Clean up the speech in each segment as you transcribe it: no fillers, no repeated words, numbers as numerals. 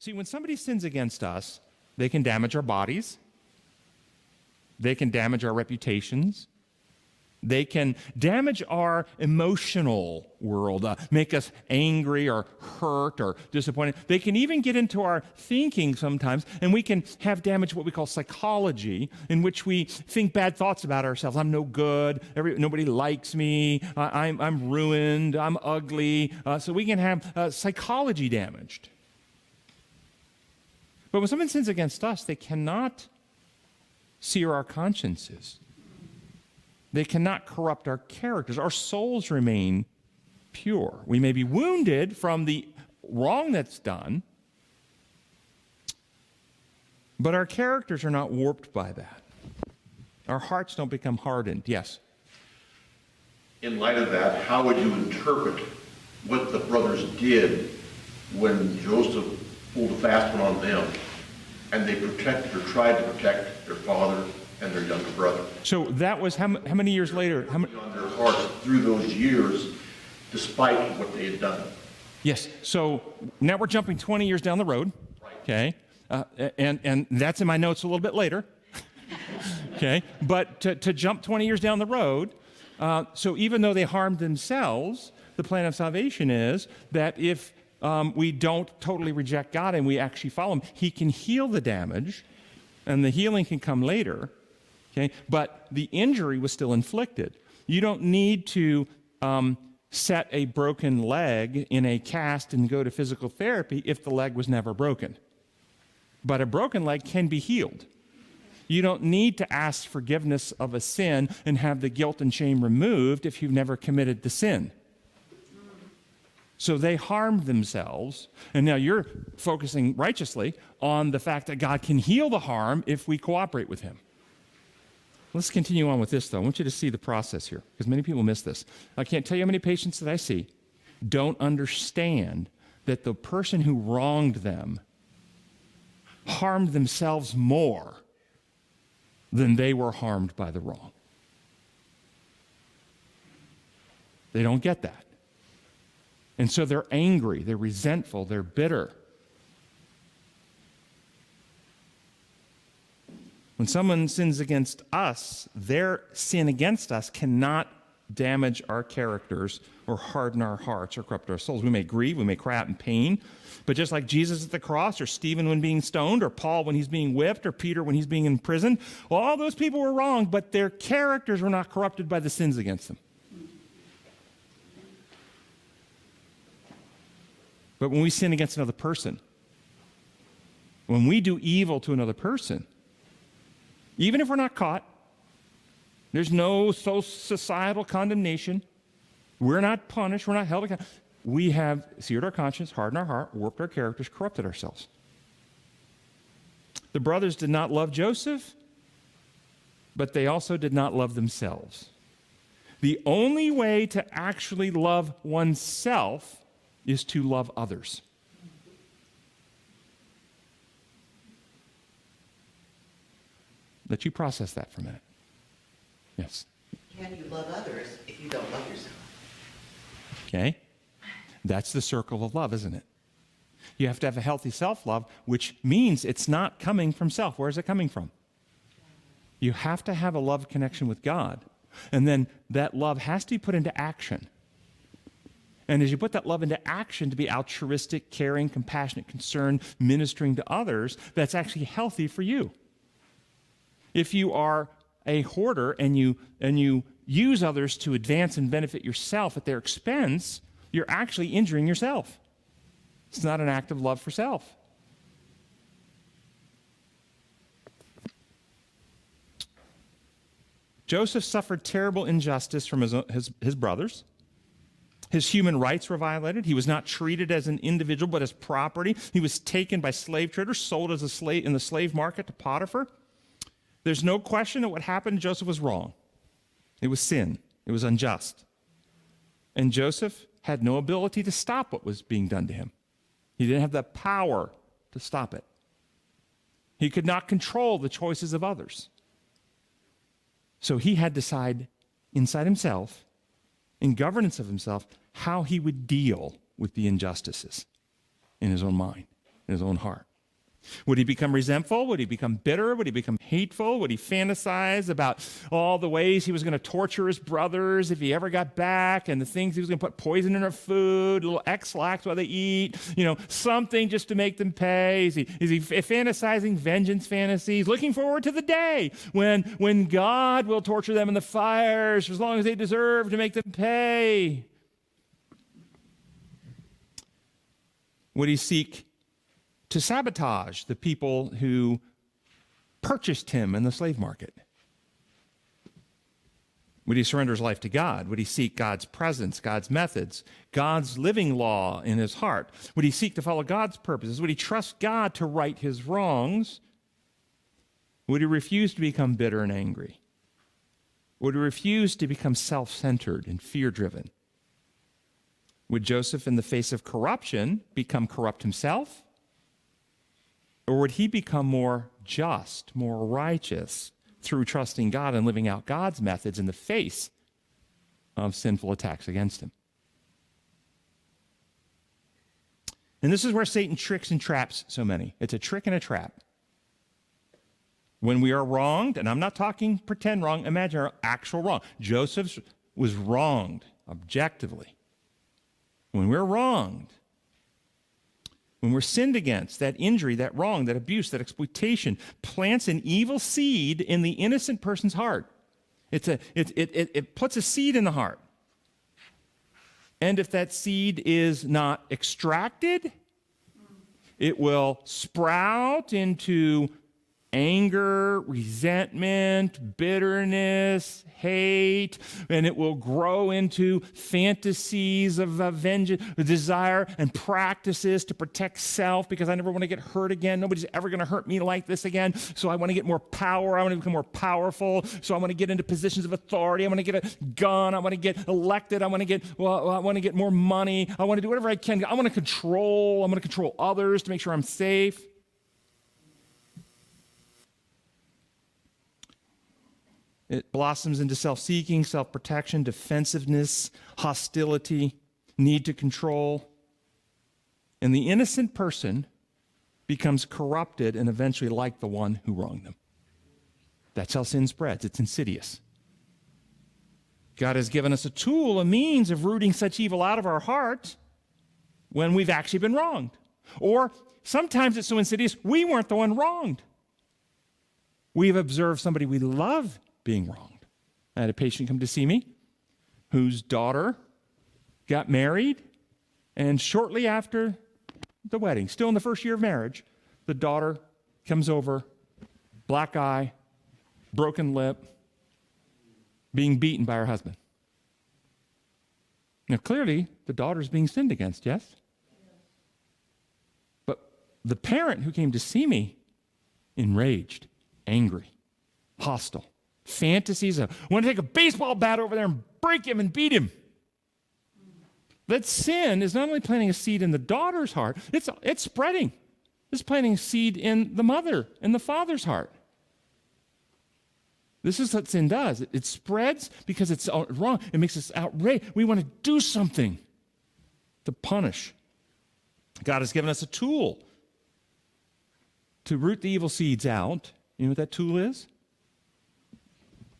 See, when somebody sins against us, they can damage our bodies. They can damage our reputations. They can damage our emotional world, make us angry or hurt or disappointed. They can even get into our thinking sometimes, and we can have damage what we call psychology, in which we think bad thoughts about ourselves. I'm no good. Nobody likes me. I'm ruined. I'm ugly. So we can have psychology damaged. But when someone sins against us, they cannot sear our consciences. They cannot corrupt our characters. Our souls remain pure. We may be wounded from the wrong that's done, but our characters are not warped by that. Our hearts don't become hardened. Yes? In light of that, how would you interpret what the brothers did when Joseph pulled a fast one on them and they protected or tried to protect their father and their younger brother? So that was how many years later? On their hearts through those years, despite what they had done. Yes. So now we're jumping 20 years down the road. Right. Okay. And that's in my notes a little bit later. Okay. But to jump 20 years down the road, so even though they harmed themselves, the plan of salvation is that if we don't totally reject God and we actually follow Him, He can heal the damage, and the healing can come later. Okay, but the injury was still inflicted. You don't need to set a broken leg in a cast and go to physical therapy if the leg was never broken. But a broken leg can be healed. You don't need to ask forgiveness of a sin and have the guilt and shame removed if you've never committed the sin. So they harmed themselves, and now you're focusing righteously on the fact that God can heal the harm if we cooperate with Him. Let's continue on with this, though. I want you to see the process here, because many people miss this. I can't tell you how many patients that I see don't understand that the person who wronged them harmed themselves more than they were harmed by the wrong. They don't get that. And so they're angry, they're resentful, they're bitter. When someone sins against us, their sin against us cannot damage our characters or harden our hearts or corrupt our souls. We may grieve, we may cry out in pain, but just like Jesus at the cross, or Stephen when being stoned, or Paul when he's being whipped, or Peter when he's being imprisoned, well, all those people were wrong, but their characters were not corrupted by the sins against them. But when we sin against another person, when we do evil to another person, even if we're not caught, there's no societal condemnation, we're not punished, we're not held accountable, we have seared our conscience, hardened our heart, warped our characters, corrupted ourselves. The brothers did not love Joseph, but they also did not love themselves. The only way to actually love oneself is to love others. Let you process that for a minute. Yes? Can you love others if you don't love yourself? Okay? That's the circle of love, isn't it? You have to have a healthy self-love, which means it's not coming from self. Where is it coming from? You have to have a love connection with God. And then that love has to be put into action. And as you put that love into action to be altruistic, caring, compassionate, concerned, ministering to others, that's actually healthy for you. If you are a hoarder and you use others to advance and benefit yourself at their expense, you're actually injuring yourself. It's not an act of love for self. Joseph suffered terrible injustice from his brothers. His human rights were violated. He was not treated as an individual, but as property. He was taken by slave traders, sold as a slave in the slave market to Potiphar. There's no question that what happened to Joseph was wrong. It was sin. It was unjust. And Joseph had no ability to stop what was being done to him. He didn't have the power to stop it. He could not control the choices of others. So he had to decide inside himself, in governance of himself, how he would deal with the injustices in his own mind. in his own heart. Would he become resentful? Would he become bitter? Would he become hateful? Would he fantasize about all the ways he was going to torture his brothers if he ever got back, and the things he was going to put poison in their food, little X-lax while they eat, something just to make them pay? Is he fantasizing vengeance fantasies, looking forward to the day when God will torture them in the fires for as long as they deserve to make them pay? Would he seek to sabotage the people who purchased him in the slave market? Would he surrender his life to God? Would he seek God's presence, God's methods, God's living law in his heart? Would he seek to follow God's purposes? Would he trust God to right his wrongs? Would he refuse to become bitter and angry? Would he refuse to become self-centered and fear-driven? Would Joseph, in the face of corruption, become corrupt himself? Or would he become more just, more righteous through trusting God and living out God's methods in the face of sinful attacks against him? And this is where Satan tricks and traps so many. It's a trick and a trap. When we are wronged, and I'm not talking pretend wrong, imagine our actual wrong. Joseph was wronged objectively. When we're wronged, when we're sinned against, that injury, that wrong, that abuse, that exploitation plants an evil seed in the innocent person's heart. It puts a seed in the heart. And if that seed is not extracted, it will sprout into anger, resentment, bitterness, hate, and it will grow into fantasies of vengeance, desire, and practices to protect self, because I never want to get hurt again. Nobody's ever going to hurt me like this again. So I want to get more power. I want to become more powerful. So I want to get into positions of authority. I want to get a gun. I want to get elected. I want to get more money. I want to do whatever I can. I want to control. I'm going to control others to make sure I'm safe. It blossoms into self-seeking, self-protection, defensiveness, hostility, need to control. And the innocent person becomes corrupted and eventually like the one who wronged them. That's how sin spreads. It's insidious. God has given us a tool, a means of rooting such evil out of our heart when we've actually been wronged. Or sometimes it's so insidious, we weren't the one wronged. We've observed somebody we love being wronged. I had a patient come to see me whose daughter got married, and shortly after the wedding, still in the first year of marriage, the daughter comes over, black eye, broken lip, being beaten by her husband. Now, clearly, the daughter's being sinned against, yes? But the parent who came to see me, enraged, angry, hostile, fantasies of, I want to take a baseball bat over there and break him and beat him. That sin is not only planting a seed in the daughter's heart, it's spreading. It's planting a seed in the mother and the father's heart. This is what sin does. It spreads because it's wrong. It makes us outraged. We want to do something to punish. God has given us a tool to root the evil seeds out. You know what that tool is?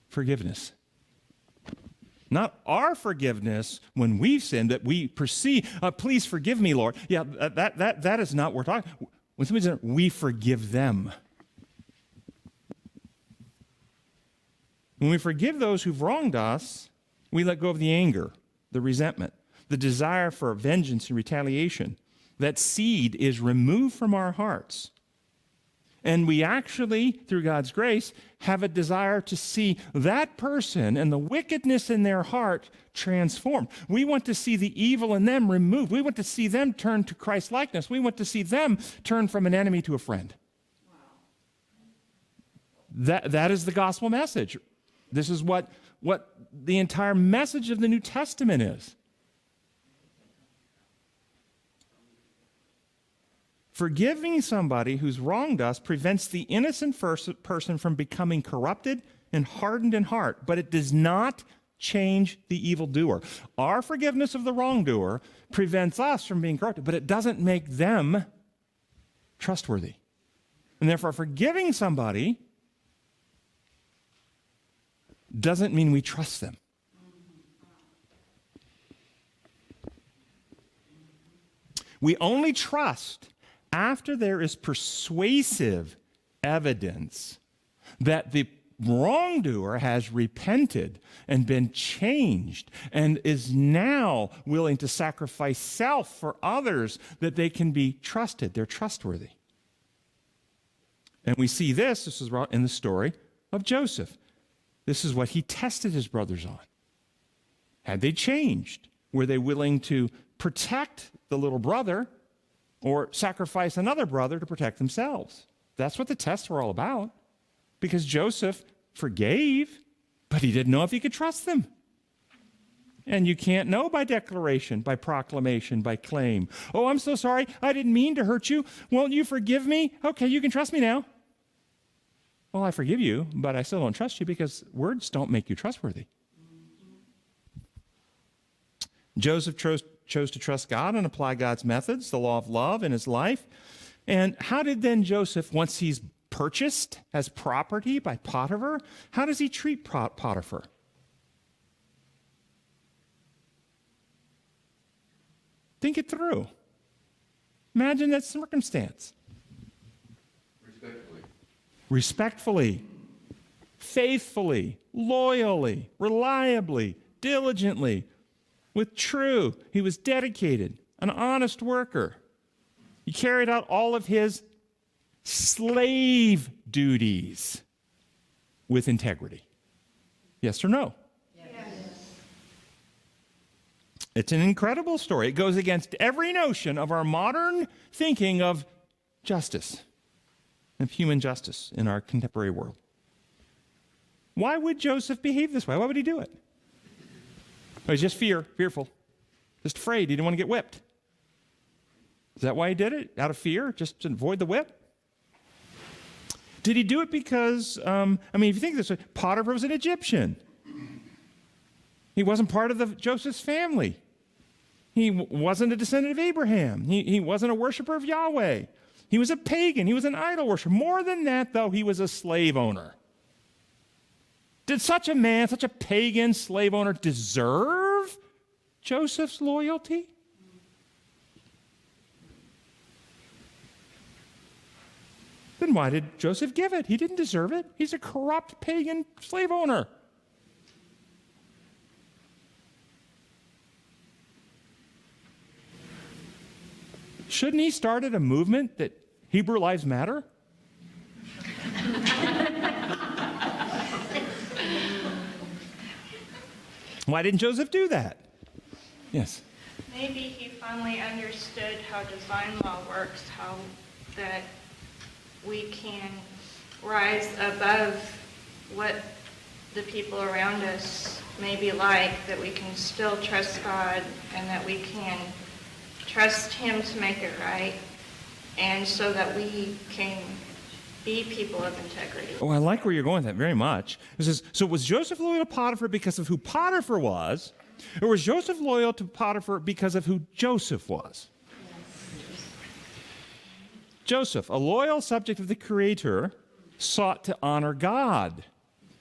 Forgiveness. Not our forgiveness when we've sinned that we perceive, please forgive me, Lord. Yeah, that is not what we're talking. When somebody's in, we forgive them. When we forgive those who've wronged us, we let go of the anger, the resentment, the desire for vengeance and retaliation. That seed is removed from our hearts. And we actually, through God's grace, have a desire to see that person and the wickedness in their heart transformed. We want to see the evil in them removed. We want to see them turn to Christ's likeness. We want to see them turn from an enemy to a friend. Wow. That is the gospel message. This is what the entire message of the New Testament is. Forgiving somebody who's wronged us prevents the innocent person from becoming corrupted and hardened in heart, but it does not change the evildoer. Our forgiveness of the wrongdoer prevents us from being corrupted, but it doesn't make them trustworthy. And therefore, forgiving somebody doesn't mean we trust them. We only trust after there is persuasive evidence that the wrongdoer has repented and been changed and is now willing to sacrifice self for others, that they can be trusted. They're trustworthy. And we see this is in the story of Joseph. This is what he tested his brothers on. Had they changed? Were they willing to protect the little brother or sacrifice another brother to protect themselves? That's what the tests were all about. Because Joseph forgave, but he didn't know if he could trust them. And you can't know by declaration, by proclamation, by claim. Oh, I'm so sorry. I didn't mean to hurt you. Won't you forgive me? Okay, you can trust me now. Well, I forgive you, but I still don't trust you because words don't make you trustworthy. Joseph chose to trust God and apply God's methods, the law of love in his life. And how did then Joseph, once he's purchased as property by Potiphar, how does he treat Potiphar? Think it through. Imagine that circumstance. Respectfully, faithfully, loyally, reliably, diligently, with true. He was dedicated, an honest worker. He carried out all of his slave duties with integrity. Yes or no? Yes. It's an incredible story. It goes against every notion of our modern thinking of justice, of human justice in our contemporary world. Why would Joseph behave this way? Why would he do it? Oh, he's just fearful, just afraid. He didn't want to get whipped. Is that why he did it? Out of fear, just to avoid the whip? Did he do it because, if you think this way, Potiphar was an Egyptian. He wasn't part of Joseph's family. He wasn't a descendant of Abraham. He wasn't a worshiper of Yahweh. He was a pagan. He was an idol worshiper. More than that, though, he was a slave owner. Did such a man, such a pagan slave owner, deserve Joseph's loyalty? Then why did Joseph give it? He didn't deserve it. He's a corrupt pagan slave owner. Shouldn't he started a movement that Hebrew lives matter? Why didn't Joseph do that? Yes. Maybe he finally understood how divine law works, how that we can rise above what the people around us may be like, that we can still trust God and that we can trust Him to make it right, and so that we can be people of integrity. Oh, I like where you're going with that very much. It says, so was Joseph loyal to Potiphar because of who Potiphar was, or was Joseph loyal to Potiphar because of who Joseph was? Joseph, a loyal subject of the Creator, sought to honor God.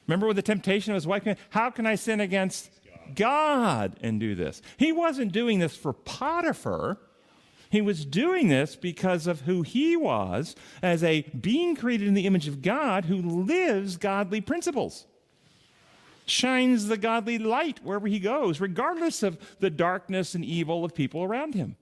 Remember with the temptation of his wife, how can I sin against God and do this? He wasn't doing this for Potiphar. He was doing this because of who he was as a being created in the image of God who lives godly principles, shines the godly light wherever he goes, regardless of the darkness and evil of people around him.